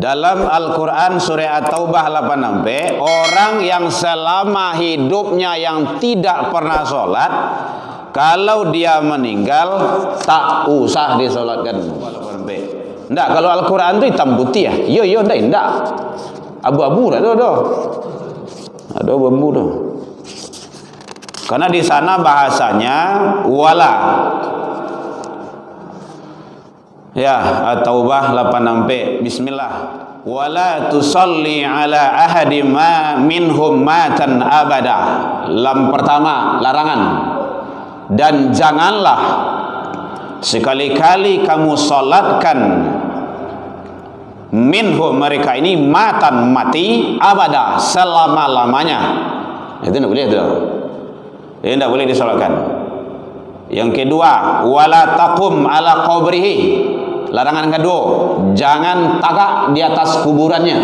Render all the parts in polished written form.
Dalam Al-Quran surah At-Taubah 86, orang yang selama hidupnya yang tidak pernah sholat, kalau dia meninggal tak usah disolatkan. Enggak, kalau Al-Quran itu hitam putih ya. Yo enggak. Abu-abu dah tu. Ada abu-abu tu. Karena di sana bahasanya wala. Ya, At-Taubah 86. Bismillah. Wala tusalli ala ahadi ma minhum matan abada. Lam pertama, larangan. Dan janganlah sekali-kali kamu salatkan minhum, mereka ini, matan, mati, abada, selama-lamanya. Itu tidak boleh itu. Ini tidak boleh disalatkan. Yang kedua, wala taqum ala qabrihi. Larangan kedua, jangan tagak di atas kuburannya.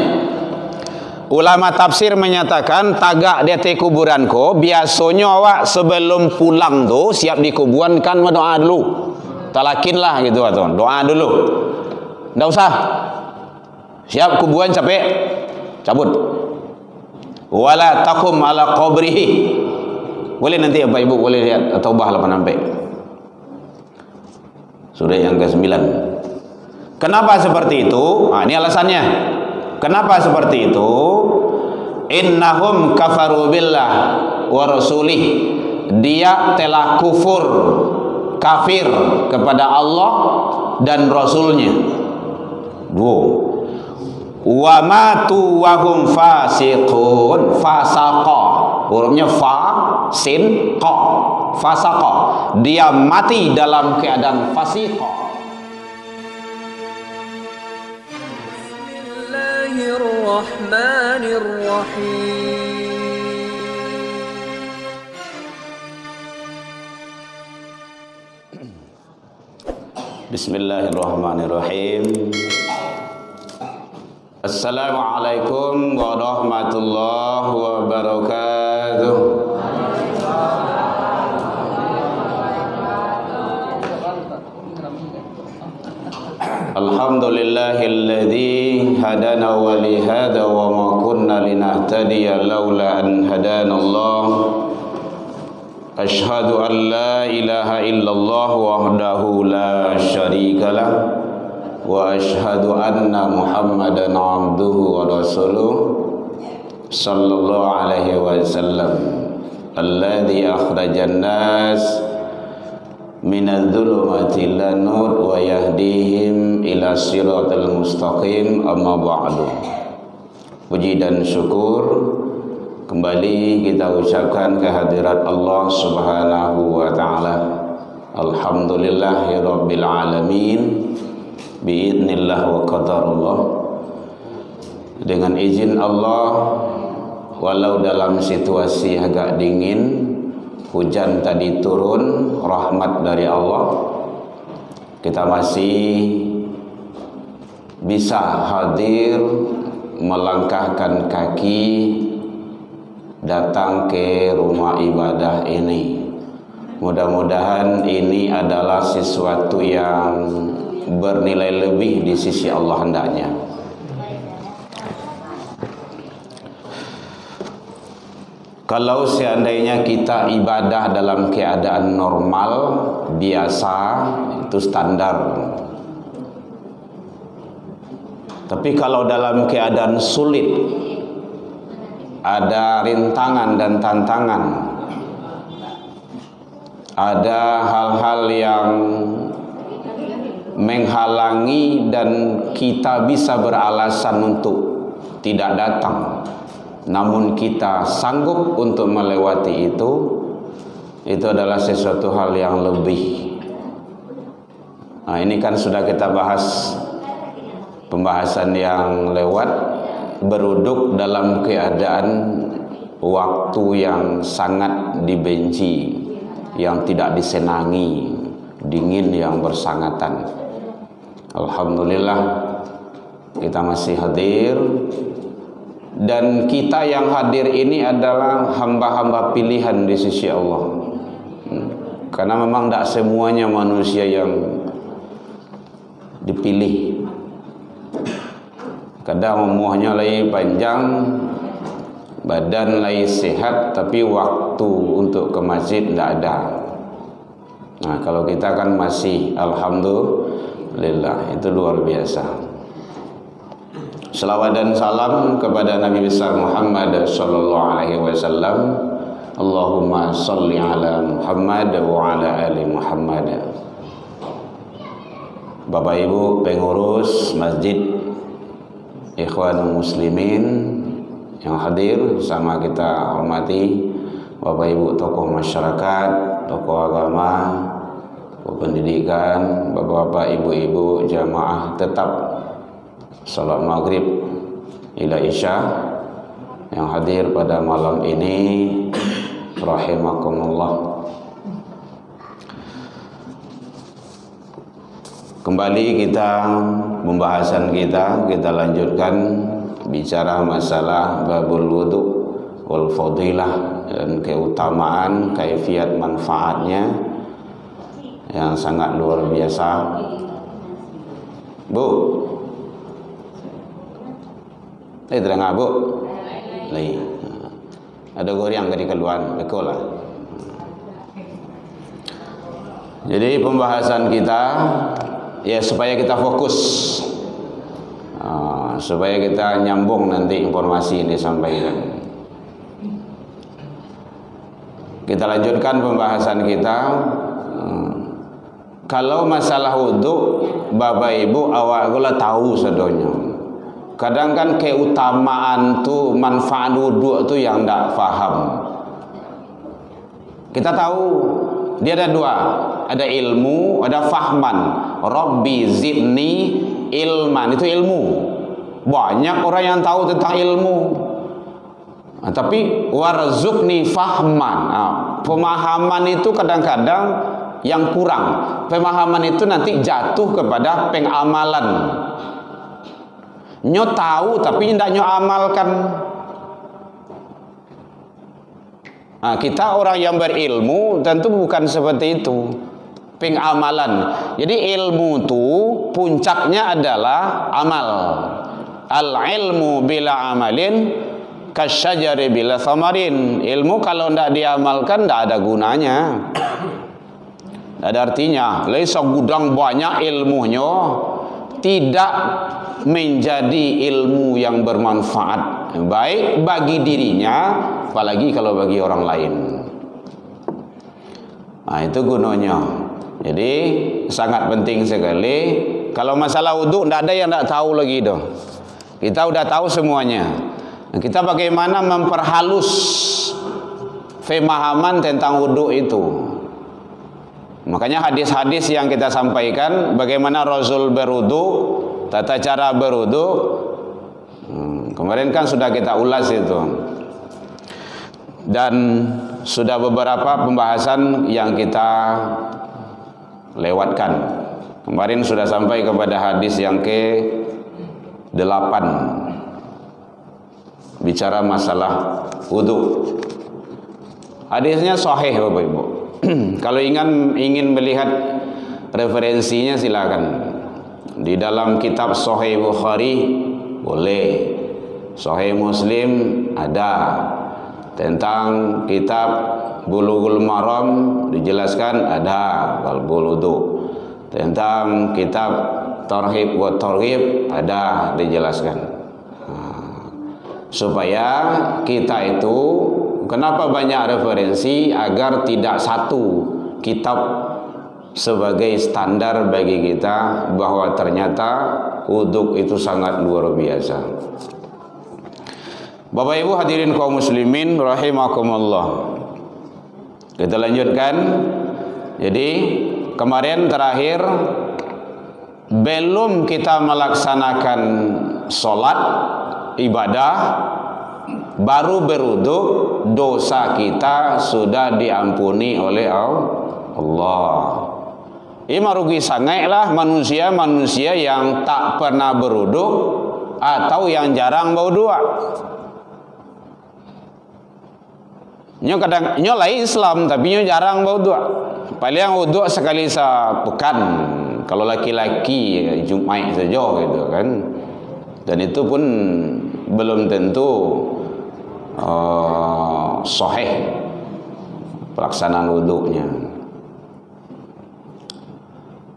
Ulama tafsir menyatakan tagak di atas kuburanku, biasanya awak sebelum pulang tu siap di kuburan kan berdoa dulu. Talakin lah gitu atau doa dulu. Enggak usah. Siap kuburan capek, cabut. Wala taqum ala qabrihi. Boleh nanti Bapak Ibu boleh lihat Taubah 86. Surah yang ke-9. Kenapa seperti itu? Nah, ini alasannya. Kenapa seperti itu? Innahum kafaru billah wa rasulih. Dia telah kufur, kafir kepada Allah dan Rasulnya. Wa matu wa hum fasiqun. Fasaqa, hurufnya fa sin qa, fasaqa. Dia mati dalam keadaan fasiqa. Bismillahirrahmanirrahim. Assalamualaikum warahmatullahi wabarakatuh. Alhamdulillahilladzi hadana wa li hada wa ma kunna linahtadiya laula an hadanallah. Asyhadu an la ilaha illallah wahdahu la syarikalah wa asyhadu anna Muhammadan abduhu wa rasuluh sallallahu alaihi wasallam alladzi akhrajan nas minadh-dhulumati ila nur wa yahdihim ila siratal mustaqim. Amma ba'du. Puji dan syukur kembali kita ucapkan kehadirat Allah Subhanahu wa taala. Alhamdulillahirabbil alamin. Biidznillah wa qadarullah. Dengan izin Allah, walau dalam situasi agak dingin, hujan tadi turun, rahmat dari Allah, kita masih bisa hadir melangkahkan kaki datang ke rumah ibadah ini. Mudah-mudahan ini adalah sesuatu yang bernilai lebih di sisi Allah hendaknya. Kalau seandainya kita ibadah dalam keadaan normal, biasa, itu standar. Tapi kalau dalam keadaan sulit, ada rintangan dan tantangan, ada hal-hal yang menghalangi dan kita bisa beralasan untuk tidak datang, namun kita sanggup untuk melewati itu adalah sesuatu hal yang lebih. Nah, ini kan sudah kita bahas pembahasan yang lewat, beruduk dalam keadaan waktu yang sangat dibenci, yang tidak disenangi, dingin yang bersangatan. Alhamdulillah kita masih hadir, dan kita yang hadir ini adalah hamba-hamba pilihan di sisi Allah. Karena memang tidak semuanya manusia yang dipilih. Kadang umurnya lagi panjang, badan lagi sehat, tapi waktu untuk ke masjid tidak ada. Nah, kalau kita kan masih, alhamdulillah, itu luar biasa. Selawat dan salam kepada Nabi besar Muhammad sallallahu alaihi wasallam. Allahumma salli ala Muhammad wa ala ali Muhammad. Bapak Ibu pengurus masjid, ikhwanul muslimin yang hadir sama kita hormati, Bapak Ibu tokoh masyarakat, tokoh agama, pendidikan, bapak-bapak, ibu-ibu, jamaah tetap salat maghrib ila isya yang hadir pada malam ini, rahimakumullah. Kembali pembahasan kita lanjutkan bicara masalah babul wudu wal fadilah dan keutamaan, kaifiat manfaatnya yang sangat luar biasa. Bu, terang Bu, lagi ada goreng dari keluar, betul lah. Jadi pembahasan kita ya supaya kita fokus, supaya kita nyambung nanti informasi ini disampaikan. Kita lanjutkan pembahasan kita. Kalau masalah wudhu, Bapak Ibu awak gula tahu sedonya. Kadang kan keutamaan tu, manfaat wudhu tu yang tak faham. Kita tahu dia ada dua, ada ilmu, ada fahman. Rabbi zidni ilman, itu ilmu. Banyak orang yang tahu tentang ilmu. Tapi warzuqni fahman. Pemahaman itu kadang-kadang yang kurang. Pemahaman itu nanti jatuh kepada pengamalan. Nyo tahu tapi tidak nyo amalkan. Kita orang yang berilmu tentu bukan seperti itu. Pengamalan. Jadi ilmu itu puncaknya adalah amal. Al ilmu bila amalin kasyajari bila thamarin. Ilmu kalau tidak diamalkan tidak ada gunanya, tidak ada artinya. Laisa gudang banyak ilmunya tidak menjadi ilmu yang bermanfaat baik bagi dirinya, apalagi kalau bagi orang lain. Itu gunanya. Jadi sangat penting sekali. Kalau masalah wudhu tidak ada yang tidak tahu lagi dah. Kita sudah tahu semuanya. Kita bagaimana memperhalus pemahaman tentang wudhu itu. Makanya hadis-hadis yang kita sampaikan, bagaimana Rasul berwudhu, tata cara berwudhu, kemarin kan sudah kita ulas itu. Dan sudah beberapa pembahasan yang kita lewatkan. Kemarin sudah sampai kepada hadis yang ke-8, bicara masalah wudhu. Hadisnya sahih Bapak Ibu. Kalau ingin melihat referensinya silakan. Di dalam kitab Sahih Bukhari boleh, Sahih Muslim ada. Tentang kitab Bulughul Maram dijelaskan ada babul wudu. Tentang kitab Tarhib wa Targhib ada dijelaskan. Supaya kita itu, kenapa banyak referensi, agar tidak satu kitab sebagai standar bagi kita bahwa ternyata wudhu itu sangat luar biasa. Bapak Ibu hadirin kaum muslimin rahimakumullah. Kita lanjutkan. Jadi kemarin terakhir, belum kita melaksanakan sholat ibadah, baru berwudu, dosa kita sudah diampuni oleh Allah. Ini merugi sangatlah manusia yang tak pernah berwudu atau yang jarang berwudu. Nyo lain Islam tapi nyo jarang berwudu. Paling wudu sekali sepekan. Kalau laki-laki Jumat saja gitu kan. Dan itu pun belum tentu sahih pelaksanaan wudhunya.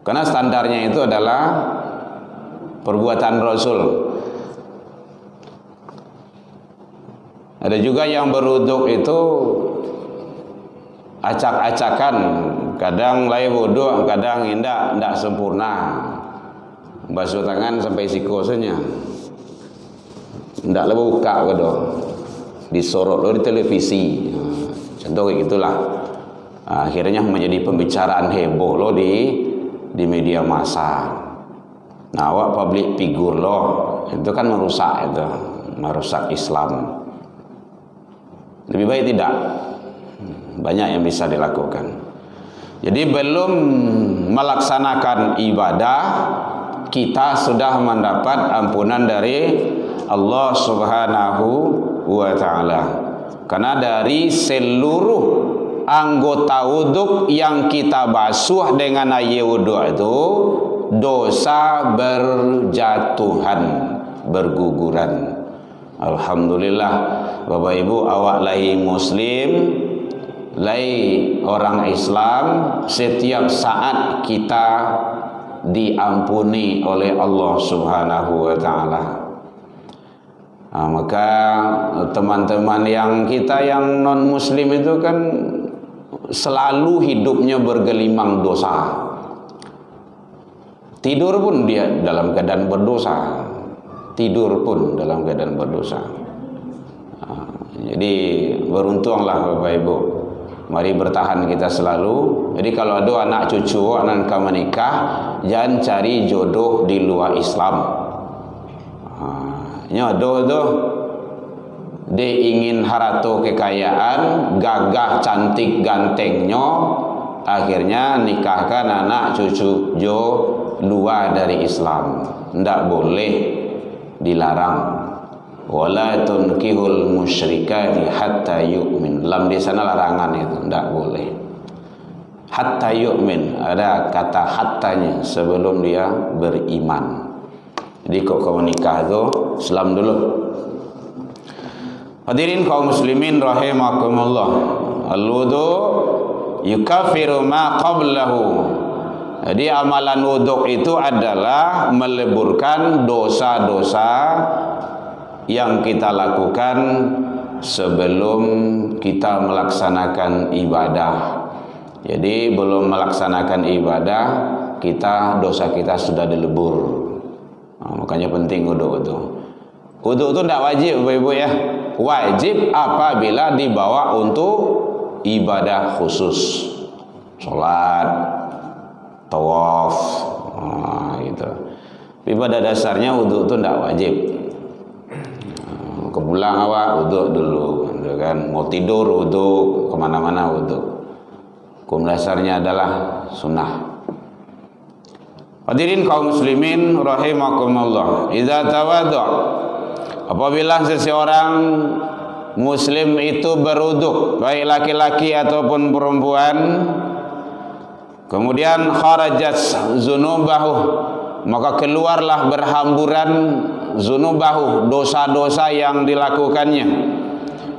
Karena standarnya itu adalah perbuatan Rasul. Ada juga yang berwudhu itu acak-acakan, kadang lay wudhu, kadang tidak sempurna, basuh tangan sampai sikosnya, tidak lebih buka gitu, disorot di televisi, contoh kayak gitulah. Akhirnya menjadi pembicaraan heboh loh di media massa. Nah, awak public figure loh, itu kan merusak Islam. Lebih baik tidak. Banyak yang bisa dilakukan. Jadi belum melaksanakan ibadah, kita sudah mendapat ampunan dari Allah Subhanahu wa ta'ala. Karena dari seluruh anggota wudhu yang kita basuh dengan air wudhu itu, dosa berjatuhan, berguguran. Alhamdulillah, Bapak Ibu, awak lahi muslim, lahi orang Islam, setiap saat kita diampuni oleh Allah Subhanahu wa ta'ala. Maka teman-teman yang kita yang non muslim itu kan selalu hidupnya bergelimang dosa. Tidur pun dia dalam keadaan berdosa. Tidur pun dalam keadaan berdosa. Jadi beruntunglah Bapak Ibu. Mari bertahan kita selalu. Jadi kalau ada anak cucu, anak menikah, jangan cari jodoh di luar Islam. Nyodoh tuh dia ingin harato kekayaan, gagah, cantik, gantengnya, akhirnya nikahkan anak cucu jo luar dari Islam. Tidak boleh, dilarang. Wala tunkihul musyrikati hatta yu'min. Lam di sana larangan itu, tidak boleh. Hatta yu'min, ada kata hattanya, sebelum dia beriman. Jadi kok kamu nikah itu Islam dulu. Hadirin kaum muslimin rahimakumullah. Al-wudu yukaffiru ma qablahu. Jadi amalan wudhu itu adalah meleburkan dosa-dosa yang kita lakukan sebelum kita melaksanakan ibadah. Jadi belum melaksanakan ibadah, dosa kita sudah dilebur. Makanya penting wudhu itu. Wudhu itu tidak wajib Bapak Ibu ya. Wajib apabila dibawa untuk ibadah khusus, sholat, tawaf, gitu. Tapi pada dasarnya wudhu itu tidak wajib. Kepulang awak wudhu dulu, kan? Mau tidur wudhu, kemana-mana wudhu. Hukum dasarnya adalah sunnah. Hadirin kaum muslimin rahimakumullah. Idza tawaddu', apabila seseorang muslim itu berwudhu, baik laki-laki ataupun perempuan, kemudian kharajat zunubahu, maka keluarlah berhamburan zunubahu, dosa-dosa yang dilakukannya,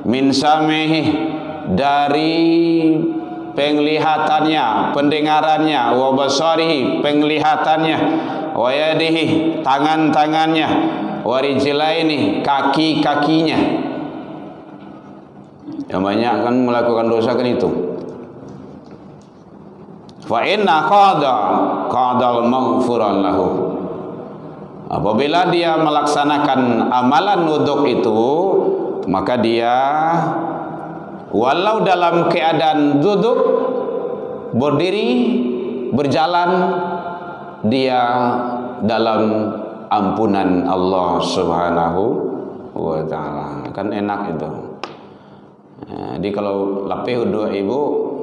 min samihi, dari penglihatannya, pendengarannya, wa basarihi, penglihatannya, wa yadihi, tangan-tangannya, wa rijlaini, kaki-kakinya. Yang banyak kan melakukan dosa kan itu. Fa inna qadal maghfuran lahu. Apabila dia melaksanakan amalan wudhu itu, maka dia walau dalam keadaan duduk, berdiri, berjalan, dia dalam ampunan Allah Subhanahu wa ta'ala. Kan enak itu. Jadi kalau lapih wudhu ibu,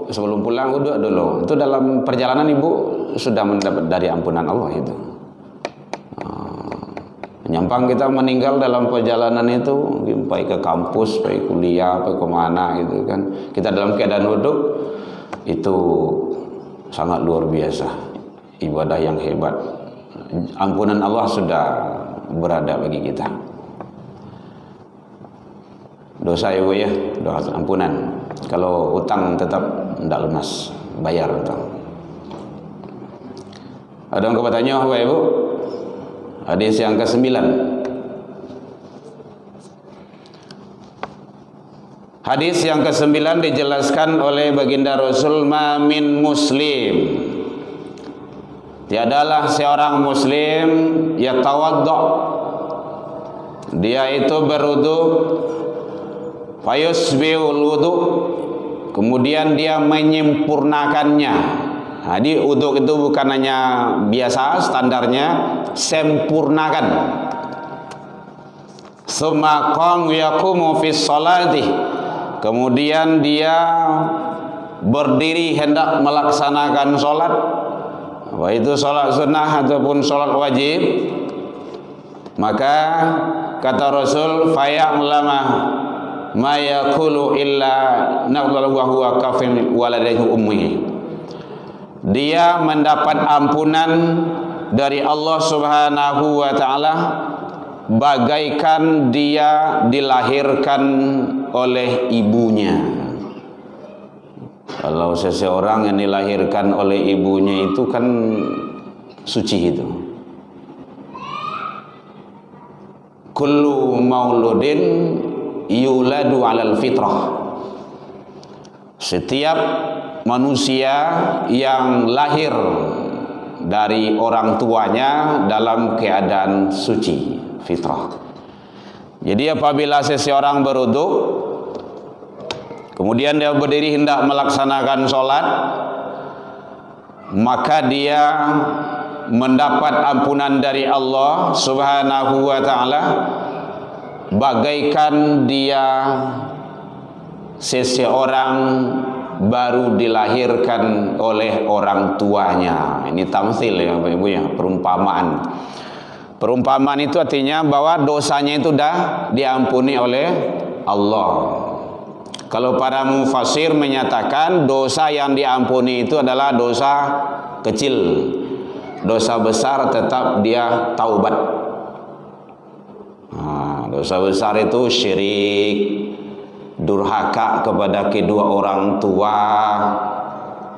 sebelum pulang wudhu dulu. Itu dalam perjalanan ibu sudah mendapat dari ampunan Allah itu. Nyampang kita meninggal dalam perjalanan itu, sampai ke kampus, sampai kuliah, sampai kemana gitu kan, kita dalam keadaan wudhu, itu sangat luar biasa, ibadah yang hebat. Ampunan Allah sudah berada bagi kita. Dosa ya Bu ya, doa ampunan. Kalau utang tetap tidak lunas, bayar utang. Ada yang bertanya Bapak Ibu? Hadis yang ke-9. Hadis yang ke-9 dijelaskan oleh baginda Rasul, ma min muslim, tiadalah seorang muslim yatawadda, dia itu berwudu, fayusbiul wudu, kemudian dia menyempurnakannya. Jadi wudu itu bukan hanya biasa standarnya, sempurnakan. Summa qam yaqumu fi sholati, kemudian dia berdiri hendak melaksanakan sholat, wah itu sholat sunnah ataupun sholat wajib. Maka kata Rasul, faya'lama ma yaqulu illa naqdalu wa huwa kafin waladaihi ummihi, dia mendapat ampunan dari Allah Subhanahu wa taala bagaikan dia dilahirkan oleh ibunya. Kalau seseorang yang dilahirkan oleh ibunya itu kan suci itu. Kullu mauludin yuladu 'alal fitrah. Setiap manusia yang lahir dari orang tuanya dalam keadaan suci, fitrah. Jadi apabila seseorang berwudu, kemudian dia berdiri hendak melaksanakan sholat, maka dia mendapat ampunan dari Allah Subhanahu wa ta'ala bagaikan dia seseorang baru dilahirkan oleh orang tuanya. Ini tamsil ya Bapak Ibu ya, perumpamaan. Perumpamaan itu artinya bahwa dosanya itu sudah diampuni oleh Allah. Kalau para mufassir menyatakan dosa yang diampuni itu adalah dosa kecil. Dosa besar tetap dia taubat. Nah, dosa besar itu syirik, durhaka kepada kedua orang tua,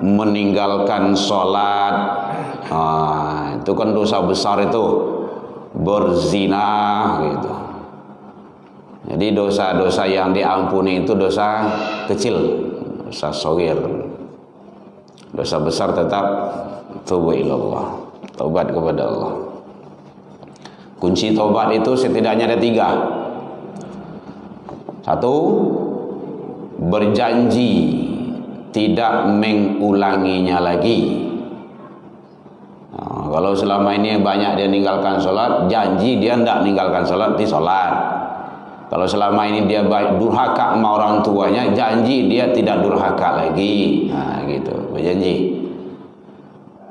meninggalkan sholat, itu kan dosa besar itu, berzina gitu. Jadi dosa-dosa yang diampuni itu dosa kecil, dosa shagir. Dosa besar tetap tubu ilallah, taubat kepada Allah. Kunci taubat itu setidaknya ada 3. 1, berjanji tidak mengulanginya lagi. Nah, kalau selama ini banyak dia meninggalkan sholat, janji dia tidak meninggalkan sholat di sholat. Kalau selama ini dia baik durhaka sama orang tuanya, janji dia tidak durhaka lagi. Nah gitu, berjanji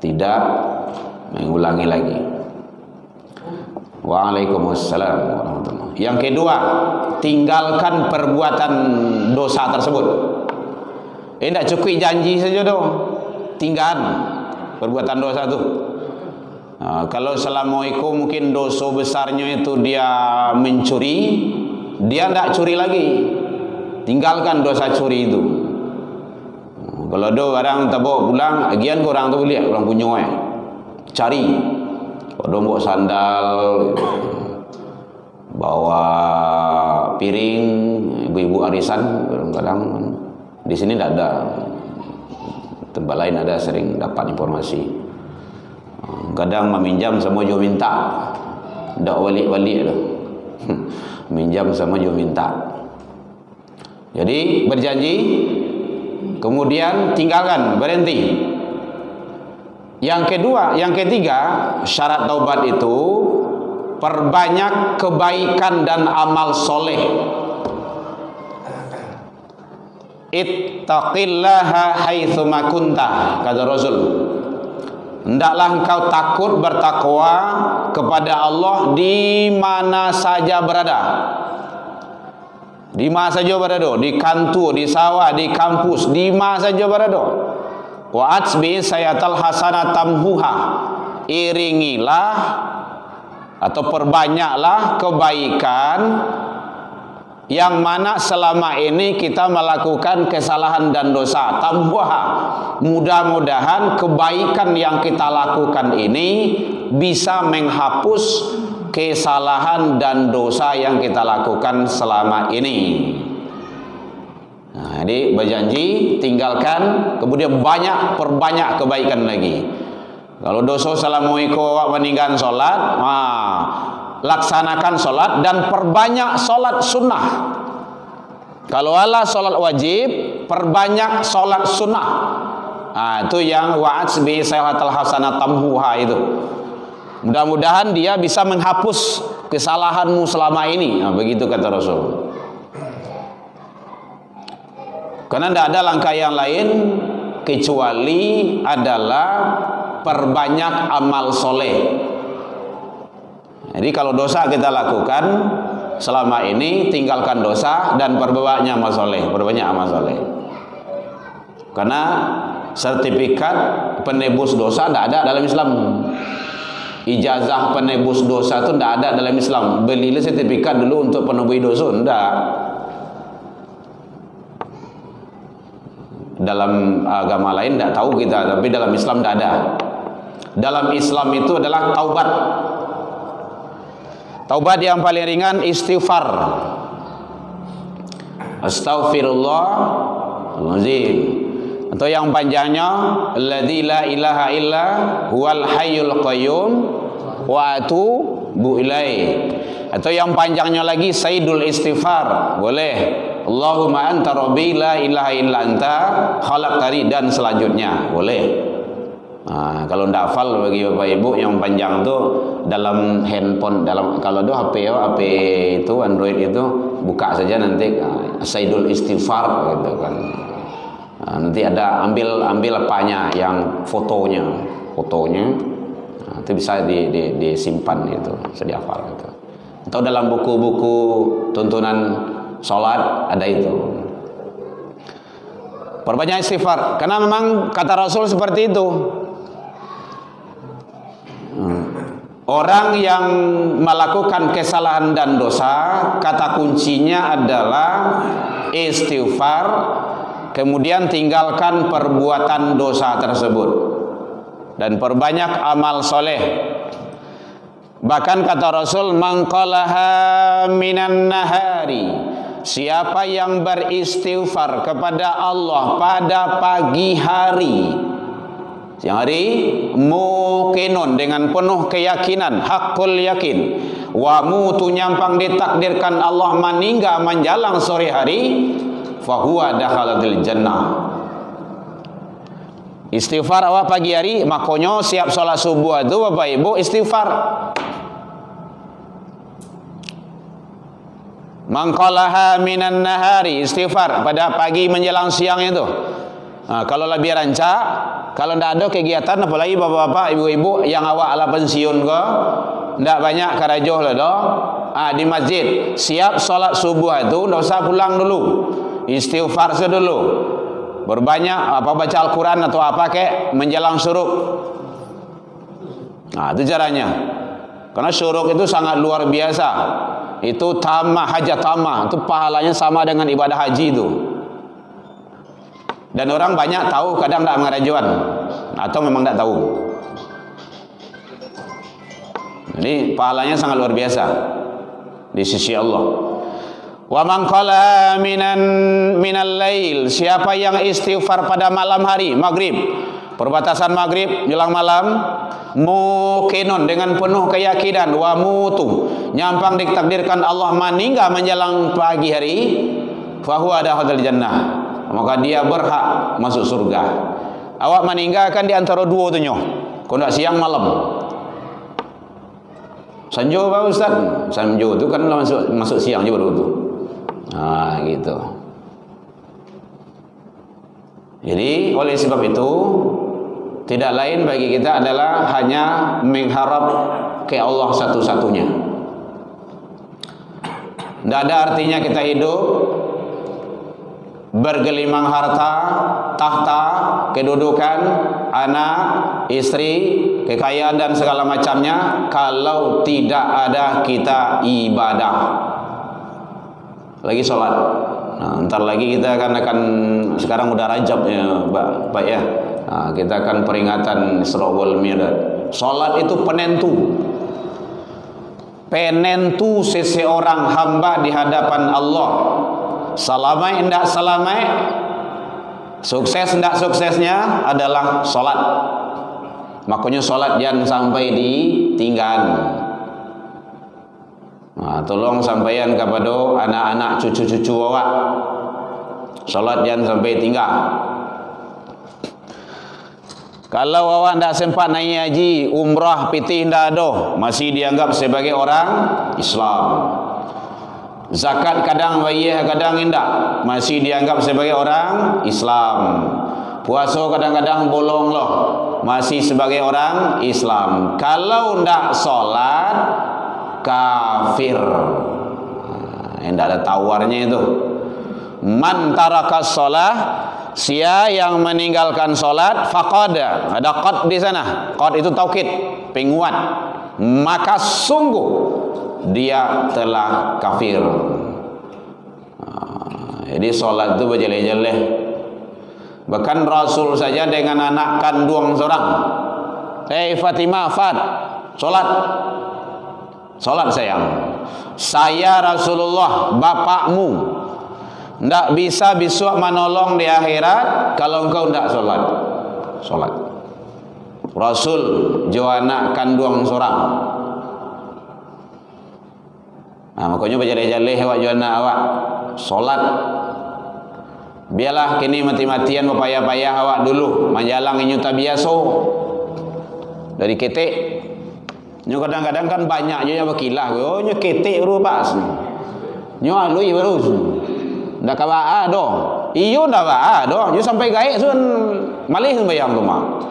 tidak mengulangi lagi. Waalaikumsalam warahmatullahi. Yang kedua, tinggalkan perbuatan dosa tersebut. Tidak cukup janji saja dong, tinggalkan perbuatan dosa itu. Nah, kalau selama itu mungkin dosa besarnya itu dia mencuri, dia tidak curi lagi, tinggalkan dosa curi itu. Kalau ada orang tak bawa pulang, agian orang tu lihat orang punya cari. Kalau bawa sandal, bawa piring, ibu-ibu arisan, kadang-kadang di sini tidak ada, tempat lain ada, sering dapat informasi. Kadang meminjam sama juga minta, tidak wali-wali tu, minjam sama juga minta. Jadi berjanji, kemudian tinggalkan, berhenti. Yang kedua, yang ketiga, syarat taubat itu perbanyak kebaikan dan amal soleh. Ittaqillaha haitsuma kunta, kata Rasul. Hendaklah engkau takut bertakwa kepada Allah di mana saja berada. Di mana saja berada, di kantor, di sawah, di kampus, di mana saja berada. Wa atsbi sayatal hasanah tamhuha, iringilah atau perbanyaklah kebaikan yang mana selama ini kita melakukan kesalahan dan dosa. Tambah, mudah-mudahan kebaikan yang kita lakukan ini bisa menghapus kesalahan dan dosa yang kita lakukan selama ini. Nah, jadi berjanji tinggalkan, kemudian perbanyak kebaikan lagi. Kalau dosa assalamualaikum awak meninggalkan solat, laksanakan solat dan perbanyak solat sunnah. Kalau ala solat wajib, perbanyak solat sunnah. Itu yang wa'ad bi sayhatal hasanah tamhuha itu. Mudah-mudahan dia bisa menghapus kesalahanmu selama ini. Begitu kata Rasul. Karena tidak ada langkah yang lain kecuali adalah perbanyak amal soleh. Jadi kalau dosa kita lakukan selama ini, tinggalkan dosa dan perbanyak amal soleh, Karena sertifikat penebus dosa tidak ada dalam Islam. Ijazah penebus dosa itu tidak ada dalam Islam. Belilah sertifikat dulu untuk penebus dosa, tidak. Dalam agama lain tidak tahu kita, tapi dalam Islam tidak ada. Dalam Islam itu adalah taubat. Taubat yang paling ringan istighfar. Astaghfirullahaladzim. Atau yang panjangnya alladzi la ilaha illa huwal hayyul qayyum wa atubu ilaih. Atau yang panjangnya lagi sayyidul istighfar, boleh. Allahumma anta rabbi la ilaha illa anta khalaqtani, dan selanjutnya boleh. Kalau tidak hafal bagi Bapak Ibu, yang panjang itu dalam handphone, kalau itu HP itu Android itu buka saja nanti sayyidul istighfar gitu kan. Nanti ada ambil apanya yang fotonya itu bisa disimpan itu, bisa dihafal gitu. Atau dalam buku-buku tuntunan sholat ada itu. Perbanyak istighfar, karena memang kata Rasul seperti itu. Orang yang melakukan kesalahan dan dosa, kata kuncinya adalah istighfar, kemudian tinggalkan perbuatan dosa tersebut dan perbanyak amal soleh. Bahkan kata Rasul, man qalaha minan nahari, siapa yang beristighfar kepada Allah pada pagi hari, siang hari, mukinun, dengan penuh keyakinan, hakul yakin, wa mutu, nyampang ditakdirkan Allah meninggal menjelang sore hari, fahuwa dakhalatil jannah. Istighfar awak pagi hari, makanya siap sholat subuh itu Bapak Ibu istighfar. Mangqalaha minan nahari, istighfar pada pagi menjelang siang itu. Kalau lebih rancak, kalau tidak ada kegiatan, apalagi bapak-bapak, ibu-ibu yang awak ala pensiun ke, tidak banyak karajoh lah doh. Di masjid siap sholat subuh itu, tidak usah pulang dulu, istighfar dulu, berbanyak baca Al-Quran atau apa kek menjelang syuruk. Itu caranya. Karena syuruk itu sangat luar biasa. Itu tamah, hajat tamah, itu pahalanya sama dengan ibadah haji itu. Dan orang banyak tahu, kadang tidak mengarajuan, atau memang tidak tahu. Jadi pahalanya sangat luar biasa di sisi Allah. Wa man qala minal lail, siapa yang istighfar pada malam hari, maghrib, perbatasan maghrib jelang malam, mukinun, dengan penuh keyakinan, wa mutu, nyampang ditakdirkan Allah meninggal menjelang pagi hari, fahuwa dakhalatil jannah, maka dia berhak masuk surga. Awak meninggalkan di antara dua tu nyoh, kau nak siang malam. Sanjo Pak Ustaz, sanjo tu kan masuk siang juga tu. Gitu. Jadi oleh sebab itu, tidak lain bagi kita adalah hanya mengharap ke Allah satu-satunya. Tidak ada artinya kita hidup bergelimang harta, tahta, kedudukan, anak, istri, kekayaan dan segala macamnya, kalau tidak ada kita ibadah. Lagi sholat. Nah, ntar lagi kita akan sekarang udah Rajab ya, Pak ya. Nah, kita akan peringatan Isra wal Mi'raj. Sholat itu penentu seseorang hamba di hadapan Allah. Salamai enggak salamai, sukses enggak suksesnya adalah sholat. Makanya sholat jangan sampai ditinggal. Nah, tolong sampaikan kepada anak-anak cucu-cucu awak, sholat jangan sampai tinggal. Kalau awak tidak sempat naik haji, umrah, piti tidak ada, masih dianggap sebagai orang Islam. Zakat kadang bayar, kadang tidak, masih dianggap sebagai orang Islam. Puasa kadang-kadang bolong loh, masih sebagai orang Islam. Kalau tidak sholat, kafir. Tidak ada tawarnya itu. Man tarakas sholah, sia yang meninggalkan sholat, faqada, ada qad di sana. Qad itu taukid, penguat. Maka sungguh dia telah kafir. Jadi sholat itu berjeleh-jeleh. Bahkan Rasul saja dengan anak kandung seorang, Fatimah, sholat. Sholat sayang. Saya Rasulullah, bapakmu, tidak bisa besok menolong di akhirat kalau engkau tidak sholat. Sholat. Rasul Joanak kandung seorang. Nah, makanya berjaleh-jaleh awak Joanak awak sholat. Biarlah kini mati-matian berpayah-payah awak dulu menjalang inyuta biasa dari ketek. Nyo kadang-kadang kan banyak je berkilah. Oh nyo ketek baru pas. Nyo alui baru. Ndak kawa ado. Iyo ndak ba ado. Nyo sampai gaek sun malih sembayang rumah.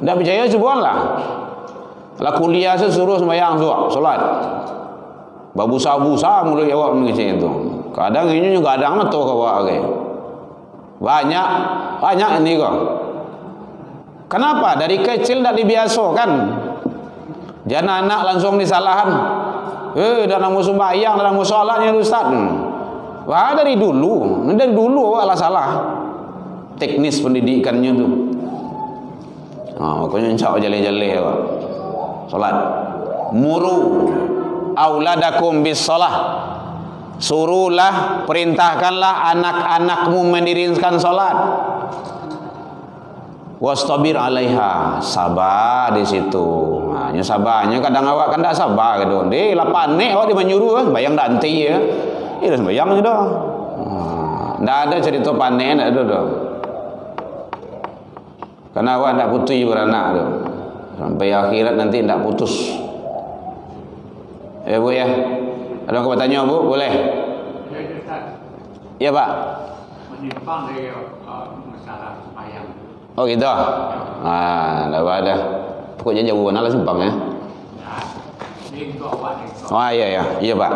Ndak percaya sebuanlah. Lah kuliah suruh sembayang solat. Babusa-busa mulu awak ngece itu. Kadang ini juga kadang metu ka awak ge. Banyak ini kok. Kenapa? Dari kecil dak dibiasakan. Jangan anak langsung disalahan. Dah nak mau sembahyang, dah nak mau salatnya ustaz. Wah, dari dulu awak salah. Teknis pendidikannya tu. Makanya insya-Allah jaleh-jaleh awak. Salat. Muru auladakum bis salah. Suruhlah, perintahkanlah anak-anakmu mendirikan salat. Wastabir alaiha, sabar di situ. Nah, sabarnya kadang awak kan tak sabar gitu. Deh, lah panik awak dia menyuruh kan, bayang nanti ya. Dah sembayang je dah. Ndak ada cerita panik ndak ada dah. Karena awak ndak putus beranak tu. Sampai akhirat nanti ndak putus. Bu ya. Ada yang bertanya Bu? Boleh? Ya Pak. Menyimpang dari masalah sembahyang. Oh gitu. Ndak ada. Pokoknya jauh lah simpang ya. Oh iya Pak.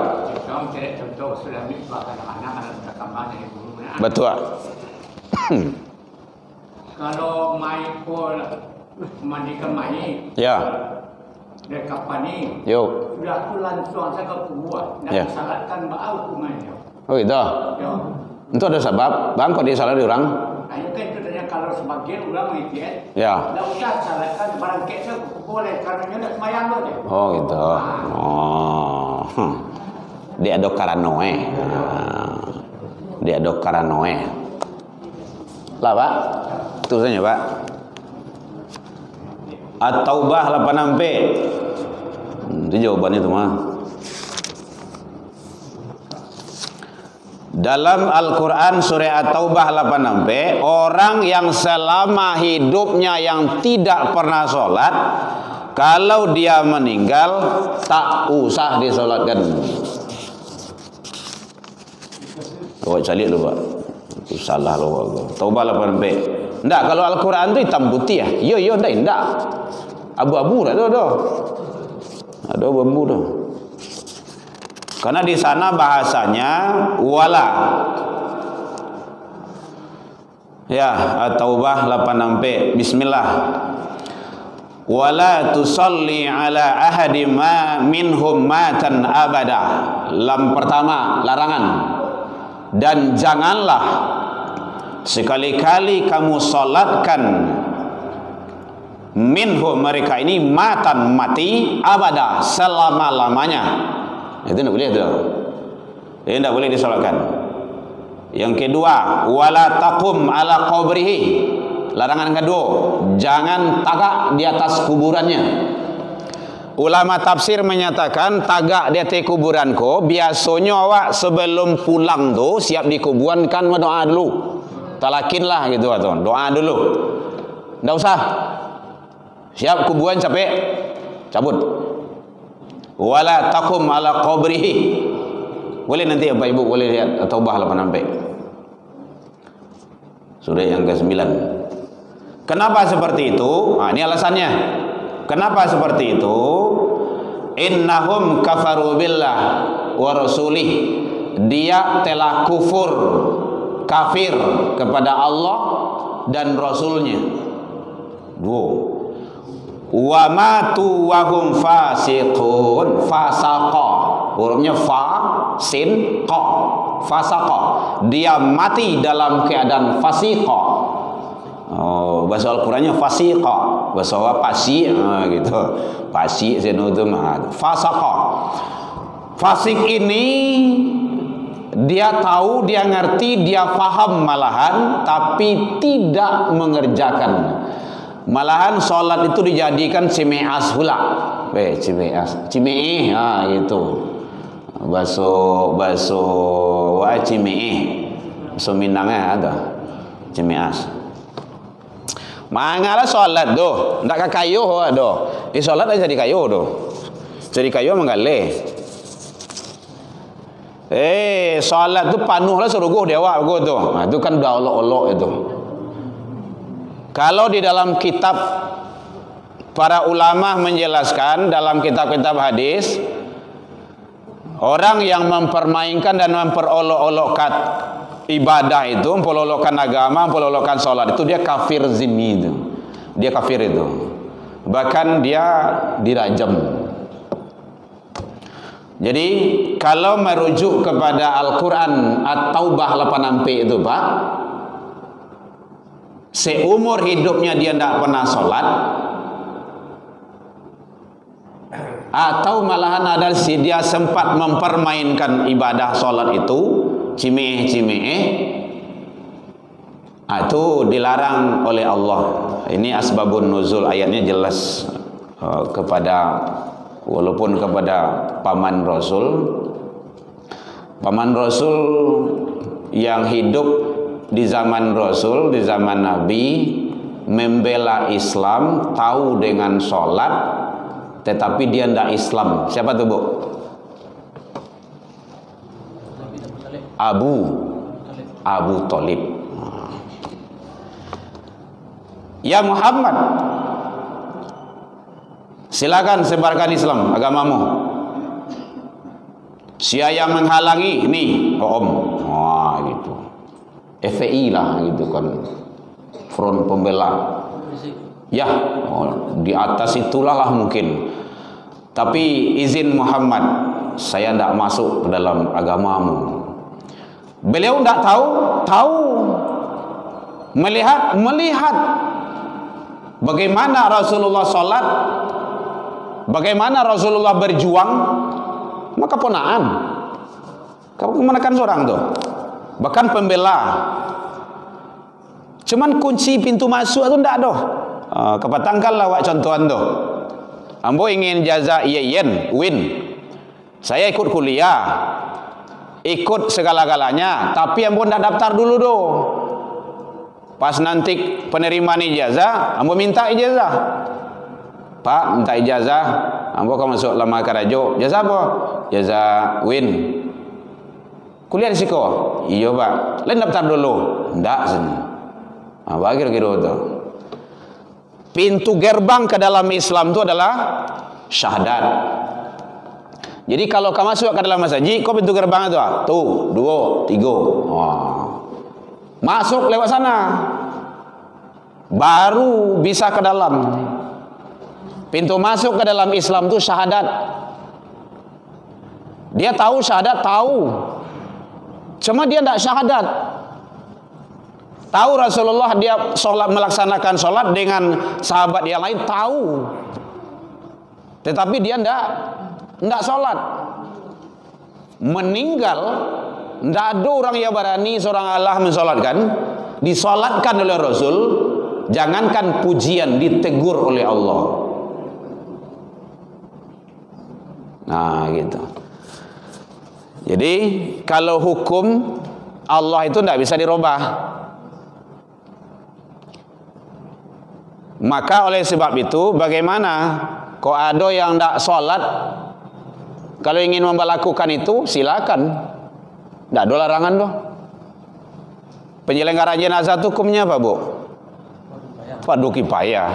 Betul. Kalau mai pun mandikan mai. Ya. Dekat pani. Yo. Sudah aku langsung saya ke buat. Dan disalatkan bau hukumannya. Oh gitu. Ya. Itu ada sebab. Bang kok disalat di orang? Ayo kan itu tanya kalau sebagian orang mengikut. Ya. Tidak usah salatkan barang kek boleh karena tidak semayang saja. Oh gitu. Dia ada karanoe. Dia ada karanoe. Lah Pak. Itu saja Pak. At-Taubah 86p. Itu jawabannya itu mah. Dalam Al-Quran surah At-Taubah 86p, orang yang selama hidupnya yang tidak pernah sholat, kalau dia meninggal tak usah disolatkan. Awak calik lu Pak. Itu salah lu. Taubah 86p. Ndak, kalau Al-Quran itu hitam putih ya. Yo ndak. Abu-abu dah tu. Ada abu-abu dah. Karena di sana bahasanya wala. Ya, At-Taubah 86p. Bismillah. wala tusalli ala ahadi ma minhum matan abada. Lam pertama larangan, dan janganlah sekali-kali kamu salatkan minhum mereka ini matan mati abada selama-lamanya. Itu tidak boleh itu. Ini tidak boleh disalatkan. Yang kedua, wala taqum ala qabrihi. Larangan kedua, jangan tagak di atas kuburannya. Ulama tafsir menyatakan tagak di atas kuburanku, biasanya awak sebelum pulang tu siap di kuburan kan berdoa dulu. Talakin lah gitu atau doa dulu. Tidak usah. Siap kuburan capek, cabut. Wala taqum ala qabrihi. Boleh nanti Bapak Ibu boleh lihat Taubah 86. Surah yang ke-9. Kenapa seperti itu? Nah, ini alasannya. Kenapa seperti itu? Innahum kafaru billah wa rasulih. Dia telah kufur, kafir kepada Allah dan Rasulnya. Wa matu wa hum fasiqun. Fasaqa. Hurufnya fa, sin, qa. Fasaqa. Dia mati dalam keadaan fasiqa. Oh, bahasa Al-Qurannya fasiqa, bahasa Arab pasi, gitu. Pasi seno itu mah. Fasaqa. Fasik ini dia tahu, dia ngerti, dia faham malahan, tapi tidak mengerjakan. Malahan solat itu dijadikan cimeas pula. Cimeas, cimeeh, gitu. Bahasa wa cimeeh. Bahasa Minangnya ada cimeas. Mangalah solat doh, ndak ka kayu doh. Solat aja di kayu doh. Jadi kayu menggale. Solat tu panuhlah suruh dewa go tu. Nah, itu kan udah olok-olok itu. Kalau di dalam kitab para ulama menjelaskan dalam kitab-kitab hadis, orang yang mempermainkan dan memperolok-olokkan ibadah itu, memperolokkan agama, memperolokkan sholat itu dia kafir zimmi itu. Dia kafir itu. Bahkan dia dirajam. Jadi kalau merujuk kepada Al-Quran At-Taubah 86 itu Pak, seumur hidupnya dia tidak pernah sholat, atau malahan ada dia sempat mempermainkan ibadah sholat itu, cimeeh, itu dilarang oleh Allah. Ini asbabun nuzul, ayatnya jelas kepada, walaupun kepada paman Rasul yang hidup di zaman Rasul, di zaman Nabi, membela Islam, tahu dengan sholat, tetapi dia tidak Islam. Siapa tu Bu? Abu Thalib. Ya Muhammad, silakan sebarkan Islam, agamamu. Siapa yang menghalangi? Nih, Om. Wah, gitu. FPI lah gitu kan. Front Pembela. Ya, di atas itulah lah mungkin. Tapi izin Muhammad, saya tidak masuk ke dalam agamamu. Beliau tidak tahu, melihat bagaimana Rasulullah sholat, bagaimana Rasulullah berjuang, maka ponaan. Kamu menekan seorang tuh, bahkan pembela. Cuman kunci pintu masuk itu tidak ada. Kepatangkan lawak contohan tuh. Ambo ingin jaza win. Saya ikut kuliah, ikut segala-galanya, tapi ambo tidak daftar dulu doh. Pas nanti penerimaan ijazah, ambo minta ijazah. Pak, minta ijazah, ambo kan masuk lama karajo. Ijazah apa? Ijazah win. Kuliah di siko? Iya Pak. Lain daftar dulu. Ndak sini. Bagi kira-kira itu. Pintu gerbang ke dalam Islam itu adalah syahadat. Jadi kalau kamu masuk ke dalam masjid, kau pintu gerbang itu tuh, 2, 3. Masuk lewat sana, baru bisa ke dalam. Pintu masuk ke dalam Islam itu syahadat. Dia tahu syahadat, tahu. Cuma dia tidak syahadat. Tahu Rasulullah dia melaksanakan sholat dengan sahabat yang lain, tahu. Tetapi dia tidak sholat. Meninggal, tidak ada orang yang berani seorang Allah mensolatkan. Disolatkan oleh Rasul. Jangankan pujian, ditegur oleh Allah. Nah gitu. Jadi kalau hukum Allah itu tidak bisa dirubah. Maka oleh sebab itu, bagaimana kok ada yang tidak sholat, kalau ingin melakukan itu silakan, tidak ada larangan doh. Penyelenggara jenazah itu hukumnya apa, Bu? Fardu kifayah.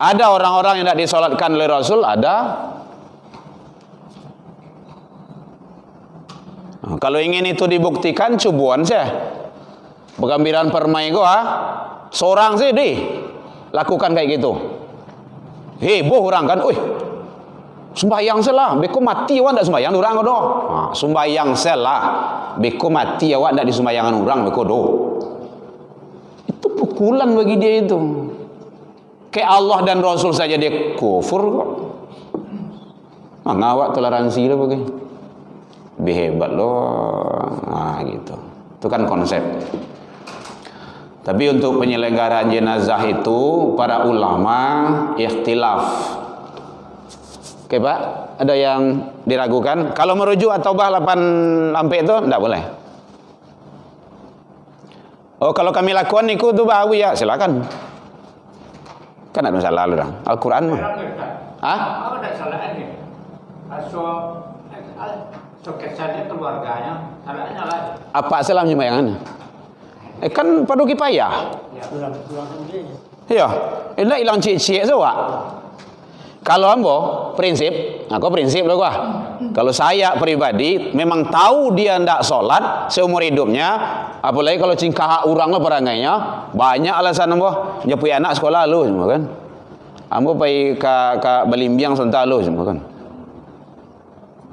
Ada orang-orang yang tidak disolatkan oleh Rasul, ada. Nah, kalau ingin itu dibuktikan, cubuan saya. Bergambiran permai gua, seorang sih deh lakukan kayak gitu. Heboh orang kan, sembahyang salah, beko mati awak ndak sembahyang orang do. Nah, sembahyang salah, beko mati awak ndak disembayangan orang beko do. Itu pukulan bagi dia itu. Kayak Allah dan Rasul saja dia kufur kok. Mana awak toleransi lah bagi. Lebih hebat loh. Nah gitu. Itu kan konsep. Tapi untuk penyelenggaraan jenazah itu para ulama ikhtilaf. Oke Pak, ada yang diragukan? Kalau merujuk At-Taubah 8 sampai itu enggak boleh. Oh, kalau kami lakukan niku tu bahawi ya, silakan. Kan ada masalah lu dah. Al-Quran mah. Hah? Apa ada salah ini? So kesannya keluarganya, salahnya lah. Apa salah sembayangannya? Kan fardu kifayah. Iya. Ini hilang cik-cik semua. Kalau ambo prinsip, aku prinsip loh gua. Kalau saya pribadi memang tahu dia ndak sholat seumur hidupnya, apalagi kalau cingkah orang lah perangainya, banyak alasan ambo nyepui anak sekolah lu semua kan. Ambo pergi ke Belimbiang sentak lu semua kan.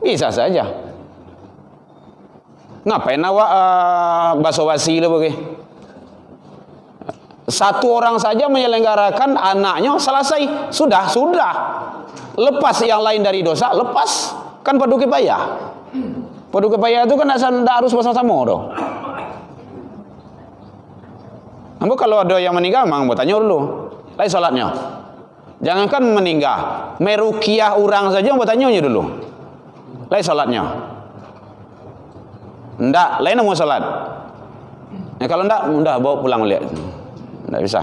Bisa saja. Ngapain awak basa-basi lu bagi? Satu orang saja menyelenggarakan, anaknya selesai, sudah. Lepas yang lain dari dosa, lepas. Kan fardu kifayah. Fardu kifayah itu kan tidak harus bersama-sama doh. Ambo kalau ada yang meninggal, mang bertanya dulu. Lain salatnya. Jangankan meninggal, meruqyah orang saja bertanya dulu. Lain salatnya. Ndak, lain mau salat. Ya kalau ndak, udah bawa pulang lihat. Ndak bisa.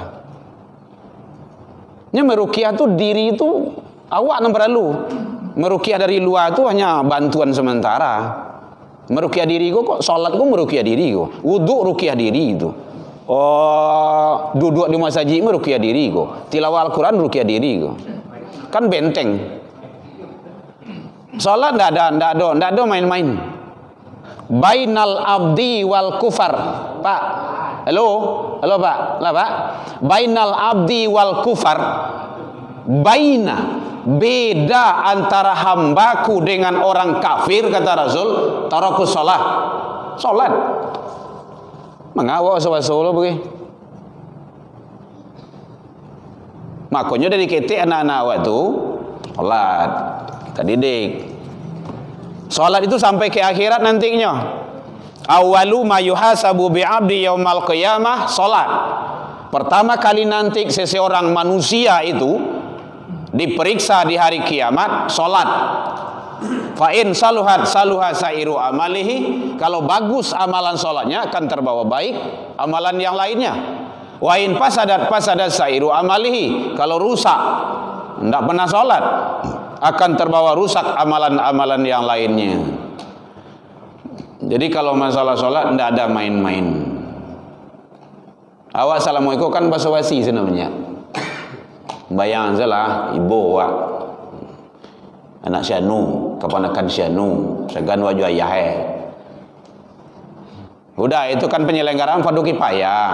Nya meruqyah tu diri itu awak yang perlu. Meruqyah dari luar tu hanya bantuan sementara. Meruqyah diri kok salat kok meruqyah diri kok. Wudu ruqyah diri itu. Oh, duduk di masjid meruqyah diri kok. Tilawah Al-Quran ruqyah diri kok. Kan benteng. Salat ndak ada main-main. Bainal abdi wal kufar. Pak. Halo Pak. Lah Pak. Bainal abdi wal kufar. Baina, beda antara hambaku dengan orang kafir, kata Rasul, tarakus salat. Mengawak solo begini. Makanya dari ketik anak-anak awak tu salat. Kita didik. Salat itu sampai ke akhirat nantinya. Awalu ma yuhasabu bi'abdi yaumal qiyamah salat. Pertama kali nanti seseorang manusia itu diperiksa di hari kiamat salat. Fa in saluhat saluha sairu amalihi, kalau bagus amalan salatnya akan terbawa baik amalan yang lainnya. Wa in fasadat sairu amalihi, kalau rusak tidak pernah salat akan terbawa rusak amalan-amalan yang lainnya. Jadi kalau masalah salat tidak ada main-main. Awak assalamualaikum kan basa-basi sebenarnya. Bayang salah ibu awak. Anak syanu, keponakan syanu, segan wajah ayah. Udah, itu kan penyelenggaraan fardu kifayah.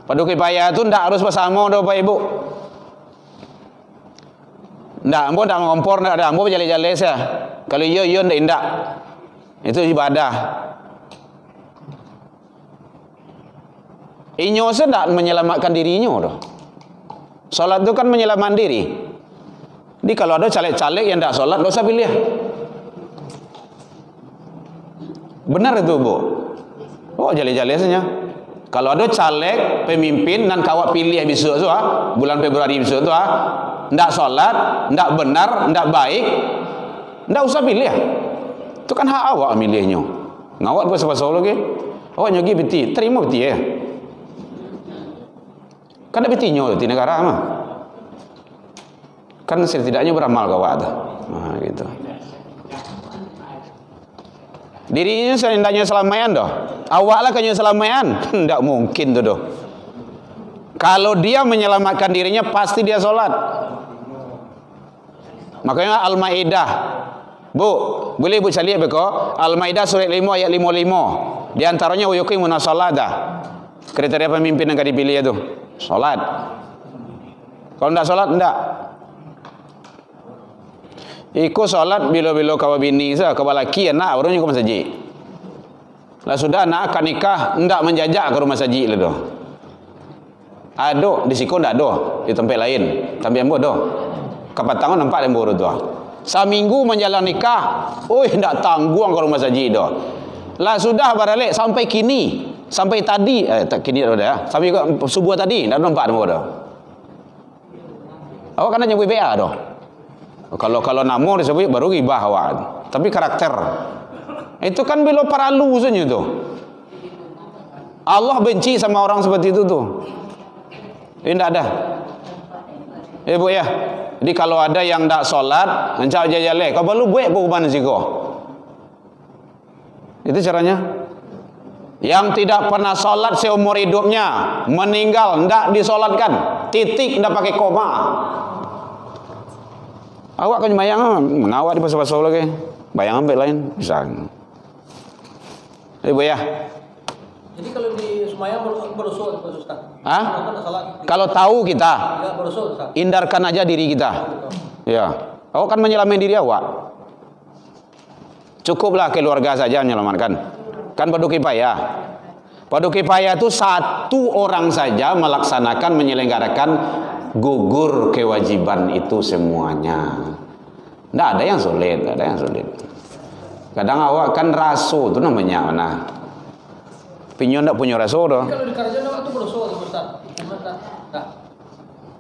Fardu kifayah itu tidak harus bersama doh Pak Ibu. Ndak, ambo ndak ngompor, ndak ada, ambo jale-jale saya. Kalau iya ndak. Itu ibadah. Inyo sedak menyelamatkan dirinya doh. Salat itu kan menyelamatkan diri. Jadi kalau ada caleg-caleg yang ndak salat, enggak usah pilih. Benar itu, Bu. Oh, jale-jale saja. Kalau ada caleg pemimpin dan kawat pilih besok tu bulan Februari besok tu ndak salat, ndak benar, ndak baik, ndak usah pilih. Itu kan hak awak milihnya. Ngawat pasal-pasal lagi. Awak nyogi beti, terima beti ya. Kan ada betinya di negara mah. Kan setidaknya beramal kawat tu. Nah, gitu. Dirinya seandainya selamayan doh. Awaklah kanya selamayan. Tidak mungkin tu doh. Kalau dia menyelamatkan dirinya pasti dia solat. Makanya Al-Maidah. Bu, boleh ibu cari beko? Al-Maidah surat 5 ayat 55. Di antaranya yuqimuna sholata. Kriteria pemimpin yang dipilih itu solat. Kalau tidak solat tidak. Ikut solat bila-bila kawa bini sah, kawa laki anak barunya ke masjid. Lah sudah anak akan nikah, ndak menjajak ke rumah masjid lah doh. Ado di siku ndak doh, di tempat lain. Tapi ambo doh. Kapatangan nampak ambo tu. Seminggu menjalan nikah, ndak tanggung ke rumah masjid doh. Lah sudah baralik sampai kini, sampai tadi, tak kini dah ya. Sampai subuh tadi ndak nampak ambo doh. Awak kan nyebut BA doh. Kalau namun disebut baru gibah awak. Tapi karakter itu kan bila paralu saja tu. Allah benci sama orang seperti itu tu. Ini tidak ada. Bu ya. Jadi kalau ada yang tak solat, encak jajale, kau baru buat kurban siko. Itu caranya. Yang tidak pernah solat seumur hidupnya, meninggal tidak disolatkan. Titik tidak pakai koma. Awak kan bayang mengawak di pasal-pasal lagi. Bayang ambil lain bisa. Bu ya. Jadi kalau di Semayang berusul Ustaz. Kalau tahu kita, Ya berusul Ustaz. hindarkan aja diri kita. Ya. Awak kan menyelamatkan diri awak. Cukuplah keluarga saja menyelamatkan. Kan fardu kifayah. Fardu kifayah itu satu orang saja melaksanakan menyelenggarakan gugur kewajiban itu semuanya. Tidak ada yang sulit, tidak ada yang sulit. Kadang awak kan rasu, itu namanya mana? Pinyo tidak punya rasu doh. Kalau di Karjana waktu berusul Ustaz.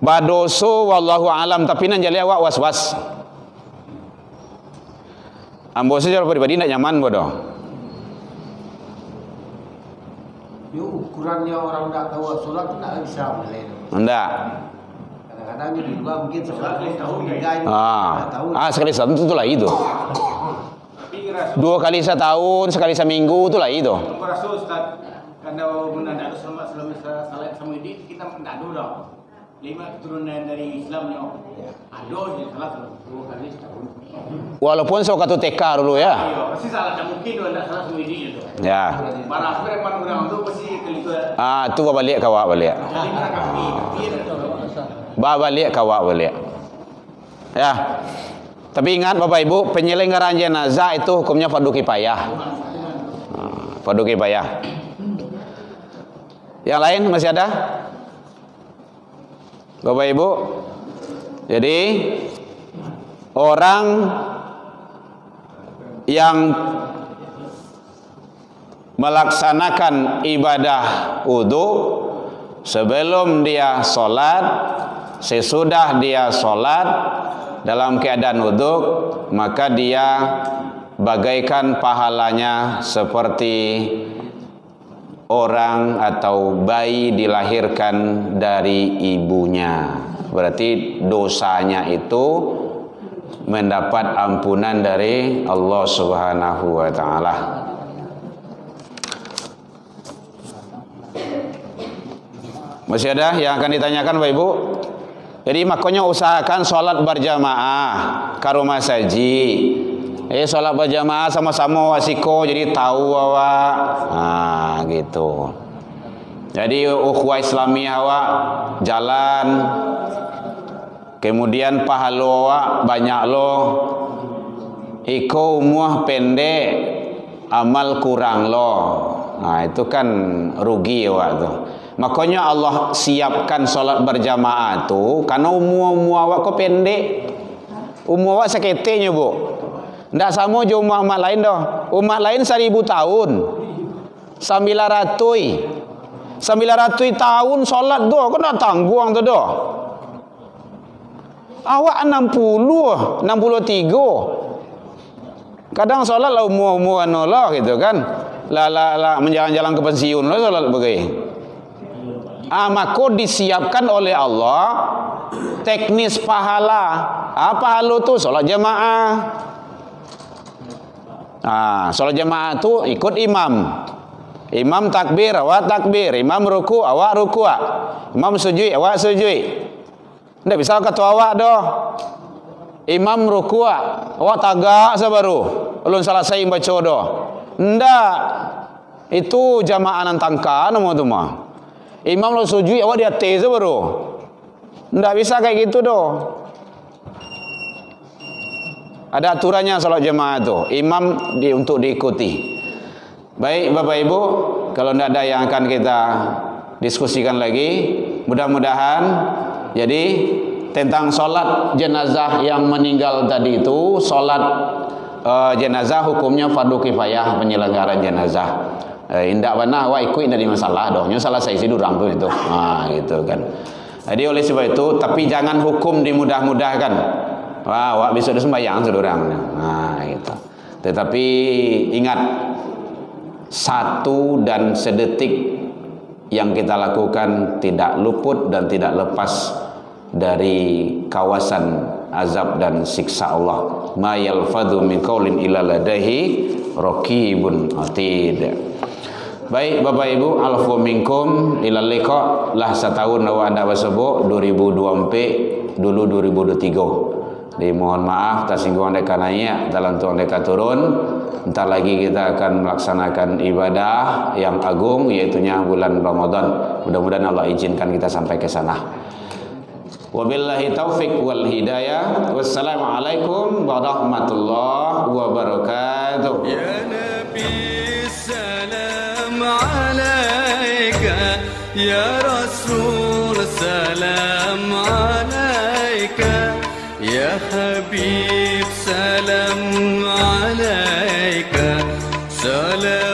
Badoso wallahu alam, tapi nan jali awak was-was. Ambo secara pribadi tidak nyaman bodoh. Yo ukurannya orang tak tahu sholat tu tak bisa boleh. Enggak. Kadang-kadang di luar mungkin sholat tahu sekali setahun itulah itu. 2 kali setahun, sekali seminggu itulah itu. Rasul Ustaz, kalau menanda selama salat sama ini kita menanda dah. 5 keturunan dari Islamnya. Ada je salat 2 kali setahun. Walaupun sok katu TK dulu ya. Iya, pasti salah tak mungkin ada salah sama ini tu. Ya. Para akhirnya orang tu pasti kelihatan. Tu balik kawak balik. Jadi mereka Balik kawak balik. Ya. Tapi ingat Bapak Ibu, penyelenggaraan jenazah itu hukumnya fardu kifayah. Fardu kifayah. Yang lain masih ada? Bapak Ibu. Jadi orang yang melaksanakan ibadah wudu sebelum dia sholat, sesudah dia sholat dalam keadaan wudu, maka dia bagaikan pahalanya seperti orang atau bayi dilahirkan dari ibunya. Berarti dosanya itu mendapat ampunan dari Allah Subhanahu wa taala. Masih ada yang akan ditanyakan Bapak Ibu? Jadi makanya usahakan sholat berjamaah ke rumah saji. Sholat berjamaah sama-sama wasiko, jadi tahu awak. Gitu. Jadi ukhuwah Islamiyah awak jalan kemudian pahala awak banyak lo, iko umur pendek, amal kurang lo. Nah, itu kan rugi awak tu. Makanya Allah siapkan solat berjamaah tu karena umur awak kok pendek. Umur awak seketenya, Bu. Ndak sama je umat lain dah. Umat lain 1000 tahun. 900 tahun solat doh, kau nak tangguang tu doh. Awak 63. Kadang solat lah umur lah gitu kan. La menjalan-jalan ke pensiun lah solat begitu. Maka disiapkan oleh Allah teknis pahala. Pahala tu solat jamaah. Solat jamaah tu ikut imam. Imam takbir, awak takbir. Imam ruku, awak ruku. Imam sujud, awak sujud. Tidak bisa kata awak dah. Imam ruku, awak tagak sabaru. Ulun selesai baca dah. Tidak. Itu jamaah nantangka nama tu mah. Imam lo sujud, awak di atas sabaru. Tidak bisa kayak gitu dah. Ada aturannya salat jamaah tu. Imam untuk diikuti. Baik Bapak Ibu, kalau tidak ada yang akan kita diskusikan lagi, mudah-mudahan jadi tentang solat jenazah yang meninggal tadi itu, solat jenazah hukumnya fardu kifayah penyelenggaraan jenazah. Indak benar awak ikut dari masalah dohnya salah saya si durang tu itu. Gitu kan. Jadi oleh sebab itu, tapi jangan hukum dimudah-mudahkan. Awak bisa sembahyang sedurang. Gitu. Tetapi ingat, satu dan sedetik yang kita lakukan tidak luput dan tidak lepas dari kawasan azab dan siksa Allah. Ma yalfadhu min qaulin illa ladaihi raqibun atid. Baik Bapak Ibu, alfu minkum ilal liqa lah setahun awak anda bersebut 2024 dulu 2023. Dimohon maaf tersinggung dekat naik dalam tuan dekat turun. Entar lagi kita akan melaksanakan ibadah yang agung, yaitunya bulan Ramadan. Mudah-mudahan Allah izinkan kita sampai ke sana. Wabillahi taufik wal hidayah. Wassalamualaikum warahmatullahi wabarakatuh. Ya Nabi salam alaika, ya Rasul salam alaika, ya Habib salam alaika, salam